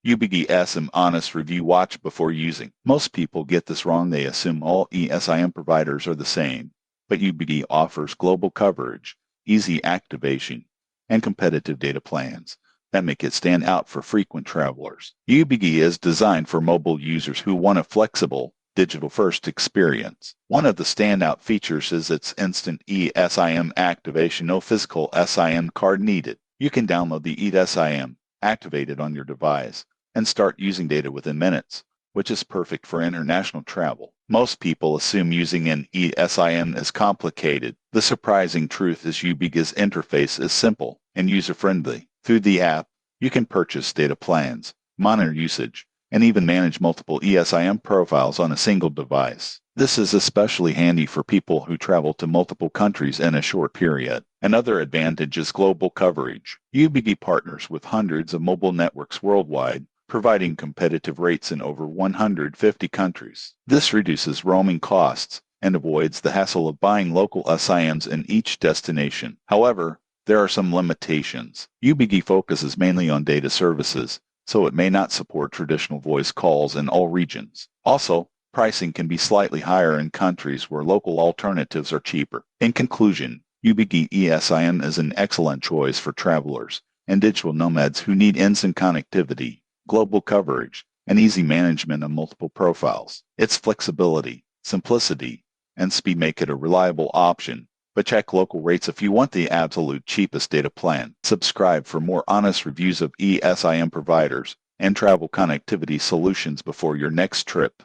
UBGSM Honest Review. Watch before using. Most people get this wrong. They assume all ESIM providers are the same, but UBG offers global coverage, easy activation, and competitive data plans that make it stand out for frequent travelers. UBG is designed for mobile users who want a flexible, digital-first experience. One of the standout features is its instant eSIM activation. No physical SIM card needed. You can download the eSIM, activate it on your device, and start using data within minutes, which is perfect for international travel. Most people assume using an eSIM is complicated. The surprising truth is UBG's interface is simple and user-friendly. Through the app, you can purchase data plans, monitor usage, and even manage multiple eSIM profiles on a single device. This is especially handy for people who travel to multiple countries in a short period. Another advantage is global coverage. UBG partners with hundreds of mobile networks worldwide, providing competitive rates in over 150 countries. This reduces roaming costs and avoids the hassle of buying local SIMs in each destination. However, there are some limitations. UBG focuses mainly on data services, so it may not support traditional voice calls in all regions. Also, pricing can be slightly higher in countries where local alternatives are cheaper. In conclusion, UBG eSIM is an excellent choice for travelers and digital nomads who need instant connectivity, global coverage, and easy management of multiple profiles. Its flexibility, simplicity, and speed make it a reliable option, but check local rates if you want the absolute cheapest data plan. Subscribe for more honest reviews of eSIM providers and travel connectivity solutions before your next trip.